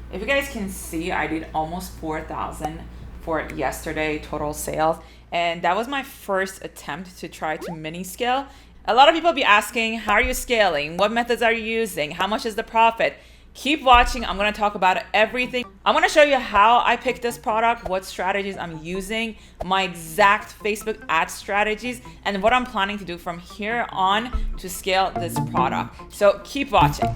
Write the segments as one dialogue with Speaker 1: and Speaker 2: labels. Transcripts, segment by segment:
Speaker 1: If you guys can see, I did almost 4,000 for yesterday total sales. And that was my first attempt to try to mini scale. A lot of people be asking, how are you scaling? What methods are you using? How much is the profit? Keep watching. I'm going to talk about everything. I'm going to show you how I picked this product, what strategies I'm using, my exact Facebook ad strategies, and what I'm planning to do from here on to scale this product. So keep watching.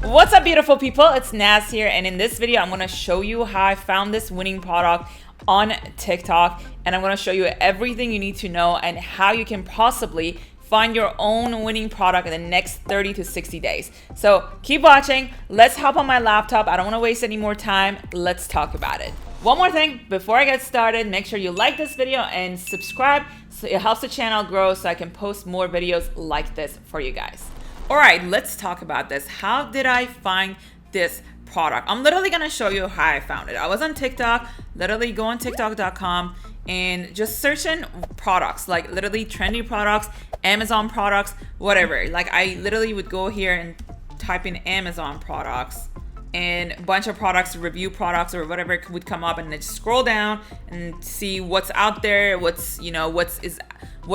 Speaker 1: What's up, beautiful people? It's Naz here, and in this video I'm going to show you how I found this winning product on TikTok, and I'm going to show you everything you need to know and how you can possibly find your own winning product in the next 30 to 60 days. So keep watching. Let's hop on my laptop. I don't want to waste any more time. Let's talk about it. One more thing before I get started, make sure you like this video and subscribe so it helps the channel grow so I can post more videos like this for you guys. All right, let's talk about this. How did I find this product? I'm literally gonna show you how I found it. I was on TikTok, literally go on TikTok.com and just searching products, like literally trendy products, Amazon products, whatever. Like I literally would go here and type in Amazon products and a bunch of products, review products or whatever would come up, and then just scroll down and see what's out there, what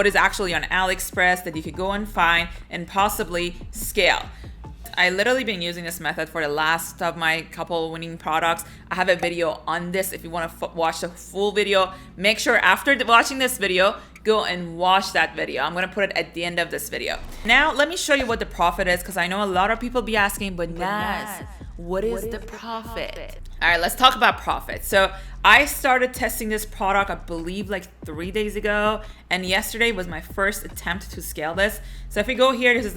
Speaker 1: is actually on AliExpress that you could go and find and possibly scale. I literally been using this method for the last of my couple winning products. I have a video on this. If you want to watch the full video, make sure after watching this video, go and watch that video. I'm going to put it at the end of this video. Now, let me show you what the profit is, because I know a lot of people be asking, but Naz, what is the profit? All right, let's talk about profit. So I started testing this product, I believe like 3 days ago, and yesterday was my first attempt to scale this. So if we go here, this is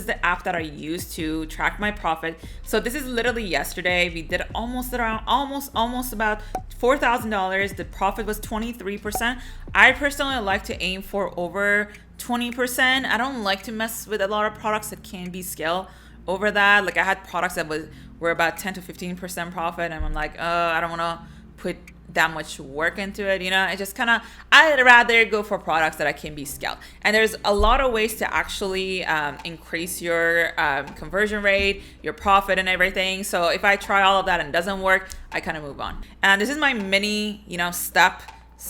Speaker 1: the app that I use to track my profit. So this is literally yesterday. We did almost about $4,000. The profit was 23%. I personally like to aim for over 20%. I don't like to mess with a lot of products that can be scaled over that. Like I had products that were about 10 to 15% profit, and I'm like, I don't want to put that much work into it, I just I'd rather go for products that I can be scaled. And there's a lot of ways to actually increase your conversion rate, your profit and everything. So if I try all of that and it doesn't work, I kind of move on. And this is my mini step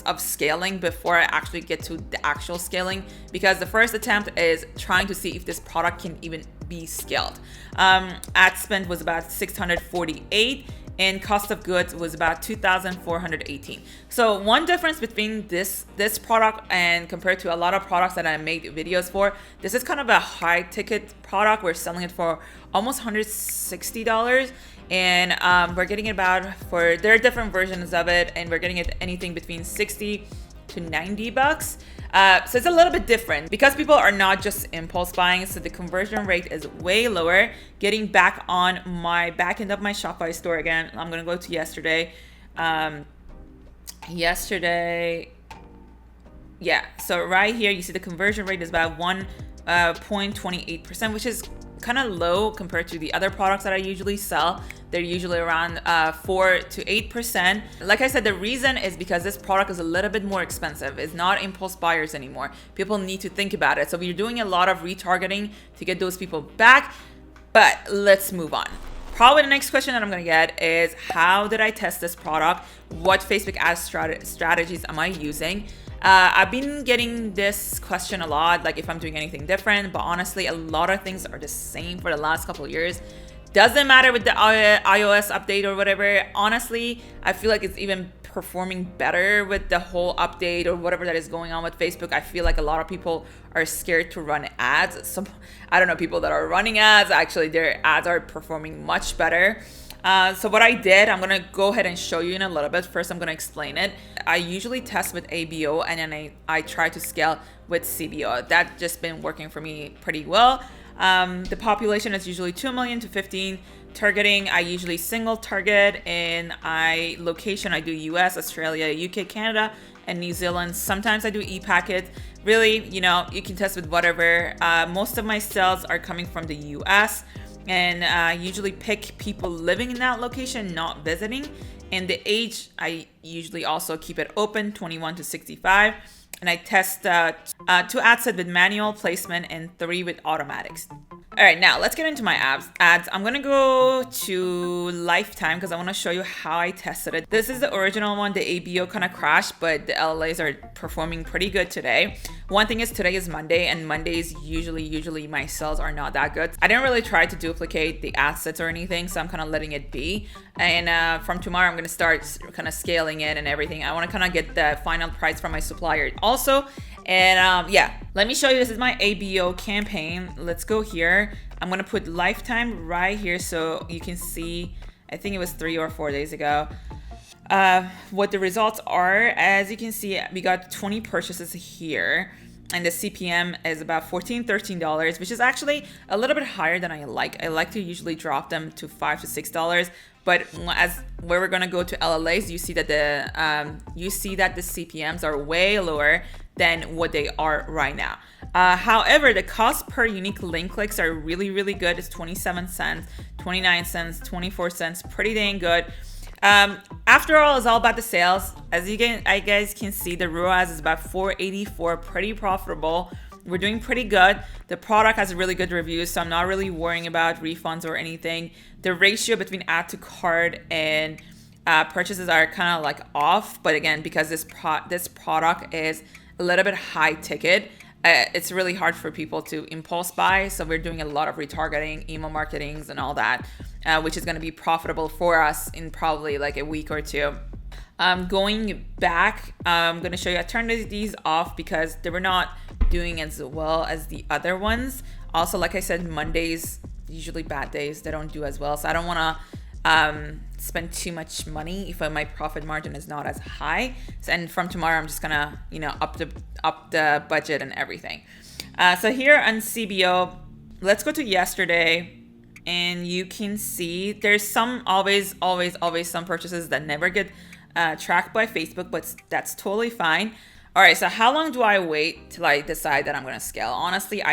Speaker 1: of scaling before I actually get to the actual scaling, because the first attempt is trying to see if this product can even be scaled. Ad spend was about 648 and cost of goods was about 2,418. So one difference between this product and compared to a lot of products that I made videos for, this is kind of a high ticket product. We're selling it for almost $160, and we're getting it there are different versions of it, and we're getting it anything between 60 to 90 bucks. So it's a little bit different because people are not just impulse buying, so the conversion rate is way lower. Getting back on my back end of my Shopify store again, I'm gonna go to yesterday. So right here you see the conversion rate is about 1.28%, which is kind of low compared to the other products that I usually sell. They're usually around 4 to 8%. Like I said, the reason is because this product is a little bit more expensive. It's not impulse buyers anymore. People need to think about it. So we're doing a lot of retargeting to get those people back. But let's move on. Probably the next question that I'm gonna get is, how did I test this product? What Facebook ad strategies am I using? I've been getting this question a lot, like if I'm doing anything different, but honestly, a lot of things are the same for the last couple of years. Doesn't matter with the iOS update or whatever. Honestly, I feel like it's even performing better with the whole update or whatever that is going on with Facebook. I feel like a lot of people are scared to run ads. I don't know, people that are running ads, actually their ads are performing much better. So what I did, I'm gonna go ahead and show you in a little bit. First, I'm gonna explain it. I usually test with ABO, and then I try to scale with CBO. That's just been working for me pretty well. The population is usually 2 million to 15. Targeting, I usually single target, and location, I do US, Australia, UK, Canada, and New Zealand. Sometimes I do e-packets. Really, you can test with whatever. Most of my sales are coming from the US. And I usually pick people living in that location, not visiting. And the age, I usually also keep it open, 21 to 65. and I test 2 ad sets with manual placement and 3 with automatics. All right, now let's get into my ads. I'm gonna go to lifetime because I want to show you how I tested it. This is the original one. The ABO kind of crashed, but the LLAs are performing pretty good today. One thing is today is Monday, and Mondays usually my sales are not that good. I didn't really try to duplicate the ad sets or anything, so I'm kind of letting it be. And from tomorrow, I'm gonna start kind of scaling it and everything. I want to kind of get the final price from my supplier also. And yeah, let me show you. This is my ABO campaign. Let's go here. I'm gonna put lifetime right here so you can see. I think it was 3 or 4 days ago. What the results are. As you can see, we got 20 purchases here, and the CPM is about $13, which is actually a little bit higher than I like. I like to usually drop them to $5 to $6. But as where we're gonna go to LLAs, you see that the CPMs are way lower than what they are right now. However, the cost per unique link clicks are really good. It's 27 cents, 29 cents, 24 cents, pretty dang good. After all, it's all about the sales. As you guys can see, the ROAS is about 484, pretty profitable. We're doing pretty good. The product has really good reviews, so I'm not really worrying about refunds or anything. The ratio between add to cart and purchases are kind of like off, but again, because this product is a little bit high ticket, it's really hard for people to impulse buy. So we're doing a lot of retargeting, email marketings, and all that, which is going to be profitable for us in probably like a week or two. Going back, I'm going to show you. I turned these off because they were not doing as well as the other ones. Also, like I said, Mondays usually bad days. They don't do as well, so I don't want to spend too much money if my profit margin is not as high. And from tomorrow, I'm just gonna up the budget and everything. So here on CBO, let's go to yesterday, and you can see there's some always some purchases that never get tracked by Facebook, but that's totally fine. All right, so how long do I wait till I decide that I'm gonna scale? Honestly,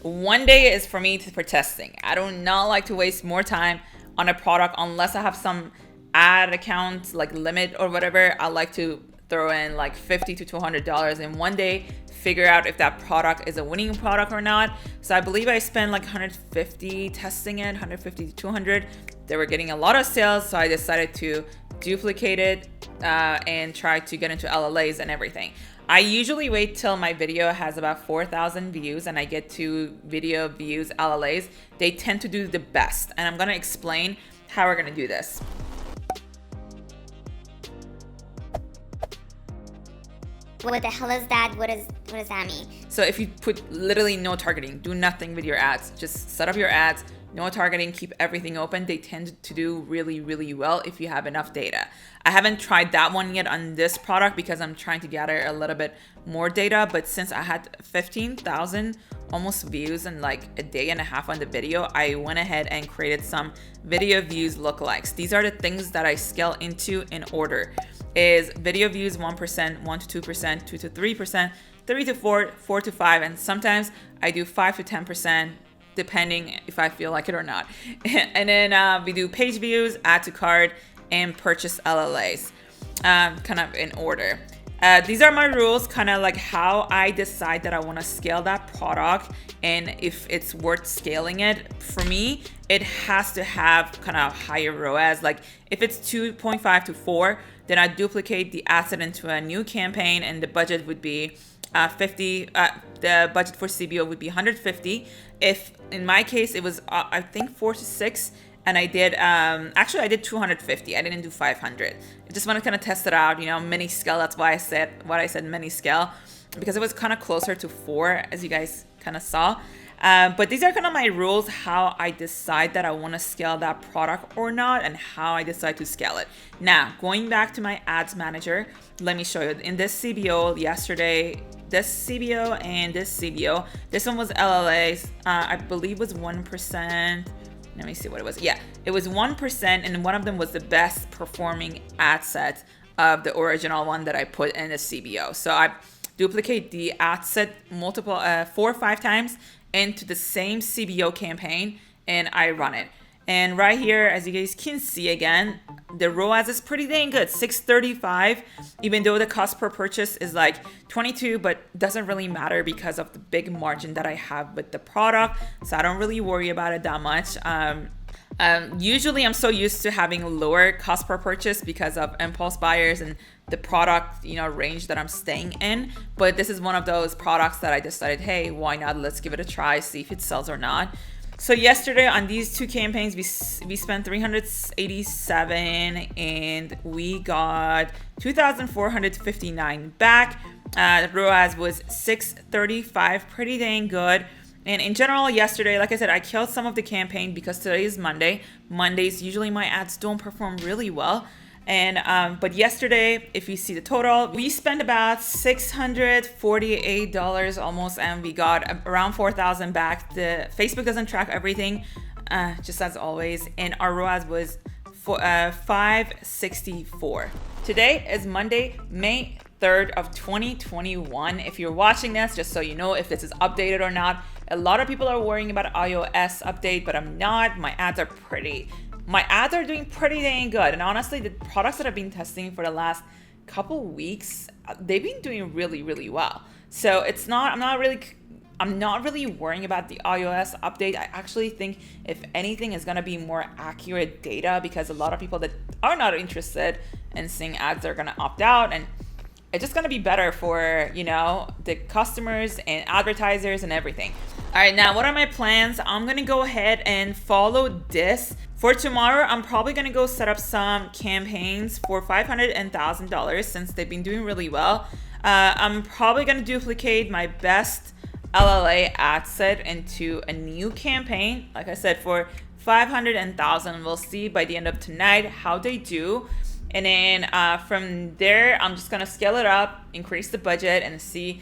Speaker 1: one day is for me for testing. I do not like to waste more time on a product unless I have some ad account like limit or whatever. I like to throw in like $50 to $200 in one day, figure out if that product is a winning product or not. So I believe I spent like 150 testing it, 150 to 200. They were getting a lot of sales, so I decided to duplicate it and try to get into LLAs and everything. I usually wait till my video has about 4,000 views and I get to video views LLAs. They tend to do the best, and I'm gonna explain how we're gonna do this.
Speaker 2: What the hell is that? What does that mean?
Speaker 1: So if you put literally no targeting, do nothing with your ads, just set up your ads, no targeting, keep everything open, they tend to do really well if you have enough data. I haven't tried that one yet on this product because I'm trying to gather a little bit more data, but since I had 15,000 almost views in like a day and a half on the video, I went ahead and created some video views lookalikes. These are the things that I scale into in order. Is video views 1%, 1 to 2%, 2 to 3%, 3 to 4, 4 to 5, and sometimes I do 5 to 10%, depending if I feel like it or not. And then we do page views, add to cart, and purchase LLAs, kind of in order. These are my rules, kind of like how I decide that I want to scale that product and if it's worth scaling it. For me, it has to have kind of higher ROAS. Like if it's 2.5 to 4, then I duplicate the asset into a new campaign, and the budget would be 50. The budget for CBO would be 150. If in my case it was I think 4 to 6, and I did actually I did 250. I didn't do 500. I just want to kind of test it out, mini scale. That's why I said mini scale, because it was kind of closer to 4, as you guys kind of saw. But these are kind of my rules, how I decide that I want to scale that product or not, and how I decide to scale it. Now, going back to my ads manager, let me show you. In this CBO yesterday, this CBO and this CBO, this one was LLAs, I believe was 1%. Let me see what it was. Yeah, it was 1%, and one of them was the best performing ad set of the original one that I put in the CBO. So I duplicate the ad set 4 or 5 times into the same CBO campaign, and I run it. And right here, as you guys can see again, the ROAS is pretty dang good, 635, even though the cost per purchase is like 22, but doesn't really matter because of the big margin that I have with the product. So I don't really worry about it that much. Usually I'm so used to having lower cost per purchase because of impulse buyers and the product, range that I'm staying in. But this is one of those products that I decided, hey, why not? Let's give it a try, see if it sells or not. So yesterday on these two campaigns, we spent $387 and we got $2,459 back. The ROAS was 635, pretty dang good. And in general, yesterday, like I said, I killed some of the campaign because today is Monday. Mondays, usually my ads don't perform really well. And but yesterday, if you see the total, we spent about $648 almost, and we got around 4,000 back. The Facebook doesn't track everything, just as always. And our ROAS was 564. Today is Monday, May 3rd of 2021. If you're watching this, just so you know if this is updated or not. A lot of people are worrying about iOS update, but I'm not. My ads are doing pretty dang good. And honestly, the products that I've been testing for the last couple weeks, they've been doing really, really well. So I'm not really worrying about the iOS update. I actually think if anything is gonna be more accurate data, because a lot of people that are not interested in seeing ads are gonna opt out, and it's just gonna be better for, the customers and advertisers and everything. All right, now what are my plans? I'm gonna go ahead and follow this. For tomorrow, I'm probably gonna go set up some campaigns for $500 and $1,000 since they've been doing really well. I'm probably gonna duplicate my best LLA ad set into a new campaign. Like I said, for 500 and 1,000, we'll see by the end of tonight how they do. And then from there, I'm just gonna scale it up, increase the budget, and see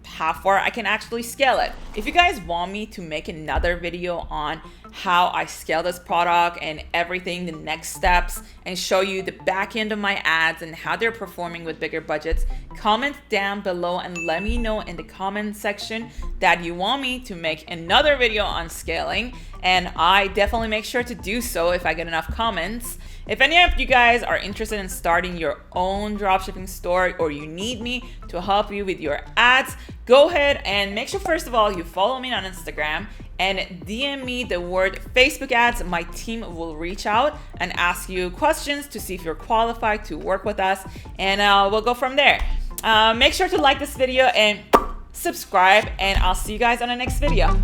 Speaker 1: how far I can actually scale it. If you guys want me to make another video on how I scale this product and everything, the next steps, and show you the back end of my ads and how they're performing with bigger budgets, comment down below and let me know in the comment section that you want me to make another video on scaling, and I definitely make sure to do so if I get enough comments. If any of you guys are interested in starting your own dropshipping store, or you need me to help you with your ads, go ahead and make sure, first of all, you follow me on Instagram and DM me the word Facebook ads. My team will reach out and ask you questions to see if you're qualified to work with us, and we'll go from there. Make sure to like this video and subscribe, and I'll see you guys on the next video.